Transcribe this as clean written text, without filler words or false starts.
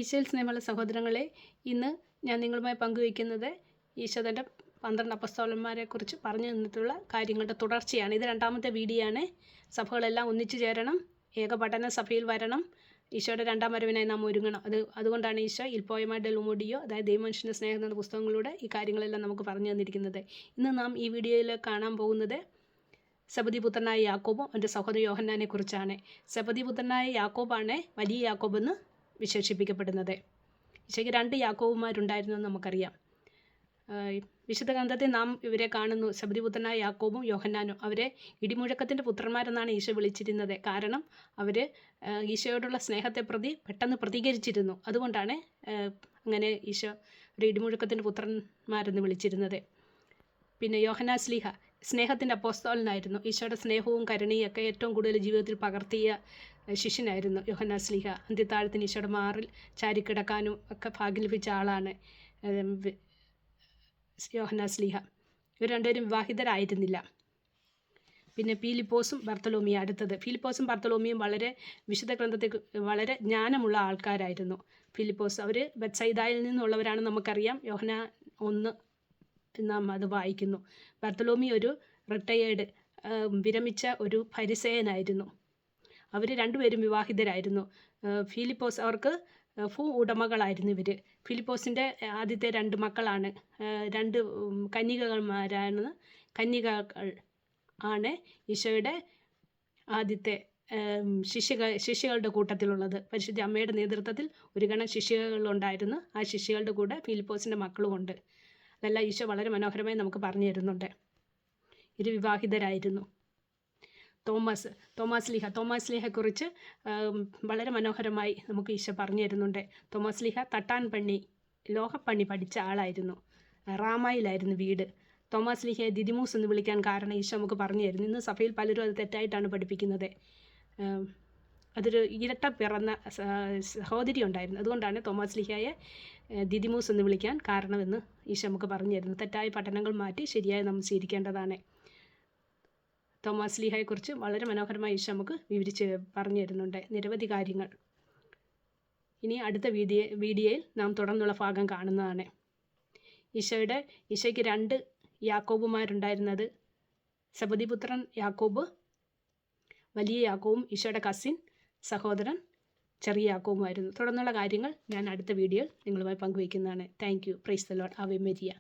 ഈശോയിൽ സ്നേഹമുള്ള സഹോദരങ്ങളെ, ഇന്ന് ഞാൻ നിങ്ങളുമായി പങ്കുവയ്ക്കുന്നത് ഈശോ തൻ്റെ 12 അപ്പസ്തോലന്മാരെക്കുറിച്ച് പറഞ്ഞു തന്നിട്ടുള്ള കാര്യങ്ങളുടെ തുടർച്ചയാണ്. ഇത് രണ്ടാമത്തെ വീഡിയോ ആണ്. സഭകളെല്ലാം ഒന്നിച്ചു ചേരണം, ഏകപഠന സഭയിൽ വരണം, ഈശോയുടെ രണ്ടാം വരവിനായി നാം ഒരുങ്ങണം. അതുകൊണ്ടാണ് ഈശോ ഇൽ പോയമ ഡെൽ ഉമോഡിയോ, അതായത് ദൈവമനുഷ്യൻ്റെ സ്നേഹം എന്ന പുസ്തകങ്ങളിലൂടെ ഈ കാര്യങ്ങളെല്ലാം നമുക്ക് പറഞ്ഞു തന്നിരിക്കുന്നത്. ഇന്ന് നാം ഈ വീഡിയോയിൽ കാണാൻ പോകുന്നത് സെബദിപുത്രനായ യാക്കോബും അവൻ്റെ സഹോദരൻ യോഹന്നാനെ കുറിച്ചാണ്. സെബദിപുത്രനായ യാക്കോബാണ് വലിയ യാക്കോബ് എന്ന് വിശേഷിപ്പിക്കപ്പെടുന്നത്. ഈശോയ്ക്ക് 2 യാക്കോബുമാരുണ്ടായിരുന്നു എന്ന് നമുക്കറിയാം. വിശുദ്ധ ഗ്രന്ഥത്തിൽ നാം ഇവരെ കാണുന്നു, സെബദിപുത്രനായ യാക്കോബും യോഹന്നാനും. അവരെ ഇടിമുഴക്കത്തിൻ്റെ പുത്രന്മാരെന്നാണ് ഈശോ വിളിച്ചിരുന്നത്. കാരണം അവർ ഈശോയോടുള്ള സ്നേഹത്തെ പ്രതി പെട്ടെന്ന് പ്രതികരിച്ചിരുന്നു. അതുകൊണ്ടാണ് അങ്ങനെ ഈശോ ഒരു ഇടിമുഴക്കത്തിൻ്റെ പുത്രന്മാരെന്ന് വിളിച്ചിരുന്നത്. പിന്നെ യോഹന്നാൻ ശ്ലീഹ സ്നേഹത്തിൻ്റെ അപ്പോസ്തലനായിരുന്നു. ഈശോയുടെ സ്നേഹവും കരുണയും ഒക്കെ ഏറ്റവും കൂടുതൽ ജീവിതത്തിൽ പകർത്തിയ ശിഷ്യനായിരുന്നു യോഹന്നാൻ ശ്ലീഹ. അന്ത്യത്താഴത്തിന് ഈശോയുടെ മാറിൽ ചാരിക്കിടക്കാനും ഒക്കെ ഭാഗ്യം ലഭിച്ച ആളാണ് യോഹന്നാൻ ശ്ലീഹ. ഇവർ രണ്ടുപേരും വിവാഹിതരായിരുന്നില്ല. പിന്നെ ഫിലിപ്പോസും ബർത്തലോമിയും അടുത്തത്. ഫിലിപ്പോസും ബർത്തലോമിയും വളരെ വിശുദ്ധ ഗ്രന്ഥത്തിൽ വളരെ ജ്ഞാനമുള്ള ആൾക്കാരായിരുന്നു. ഫിലിപ്പോസ് അവർ ബെത്സൈദായിൽ നിന്നുള്ളവരാണ് നമുക്കറിയാം. യോഹന്നാൻ 1 നാം അത് വായിക്കുന്നു. ബർത്തലോമി ഒരു റിട്ടയേർഡ് വിരമിച്ച ഒരു ഫരിസേയനായിരുന്നു. അവർ രണ്ടുപേരും വിവാഹിതരായിരുന്നു. ഫിലിപ്പോസ് അവർക്ക് ഭൂ ഉടമകളായിരുന്നു ഇവർ. ഫിലിപ്പോസിൻ്റെ ആദ്യത്തെ 2 മക്കളാണ് 2 കന്യകമാരാണ്. കന്യകകൾ ആണ് ഈശോയുടെ ആദ്യത്തെ ശിഷ്യകളുടെ കൂട്ടത്തിലുള്ളത്. പരിശുദ്ധ അമ്മയുടെ നേതൃത്വത്തിൽ ഒരു ഗണം ശിഷ്യകളുണ്ടായിരുന്നു. ആ ശിഷ്യകളുടെ കൂടെ ഫിലിപ്പോസിൻ്റെ മക്കളുമുണ്ട്. അതെല്ലാം ഈശോ വളരെ മനോഹരമായി നമുക്ക് പറഞ്ഞു തരുന്നുണ്ട്. ഇരു വിവാഹിതരായിരുന്നു. തോമാസ് ലീഹയെക്കുറിച്ച് വളരെ മനോഹരമായി നമുക്ക് ഈശോ പറഞ്ഞു തരുന്നുണ്ട്. തോമാസ് ലീഹ തട്ടാൻ പണി, ലോഹപ്പണി പഠിച്ച ആളായിരുന്നു. റാമായിലായിരുന്നു വീട്. തോമാസ് ലീഹയെ ദിദിമൂസ് എന്ന് വിളിക്കാൻ കാരണം ഈശോ നമുക്ക് പറഞ്ഞു തരുന്നു. ഇന്ന് സഭയിൽ പലരും അത് തെറ്റായിട്ടാണ് പഠിപ്പിക്കുന്നത്. അതൊരു ഇരട്ട പിറന്ന സഹോദരി ഉണ്ടായിരുന്നു. അതുകൊണ്ടാണ് തോമാസ് ലീഹയെ ദിദിമൂസ് എന്ന് വിളിക്കാൻ കാരണമെന്ന് ഈശോ നമുക്ക് പറഞ്ഞു തരുന്നു. തെറ്റായ പഠനങ്ങൾ മാറ്റി ശരിയായി നമ്മൾ സ്വീകരിക്കേണ്ടതാണ്. തോമാസ് ലീഹയെക്കുറിച്ച് വളരെ മനോഹരമായി ഈശോ നമുക്ക് വിവരിച്ച് പറഞ്ഞു തരുന്നുണ്ട് നിരവധി കാര്യങ്ങൾ. ഇനി അടുത്ത വീഡിയോയിൽ നാം തുടർന്നുള്ള ഭാഗം കാണുന്നതാണ്. ഈശോയ്ക്ക് 2 യാക്കോബുമാരുണ്ടായിരുന്നത് സെബദിപുത്രൻ യാക്കോബ്, വലിയ യാക്കോബും ഈശോയുടെ കസിൻ സഹോദരൻ ചെറിയ യാക്കോബുമായിരുന്നു. തുടർന്നുള്ള കാര്യങ്ങൾ ഞാൻ അടുത്ത വീഡിയോയിൽ നിങ്ങളുമായി പങ്കുവയ്ക്കുന്നതാണ്. Thank you. Praise the lord. Ave Maria.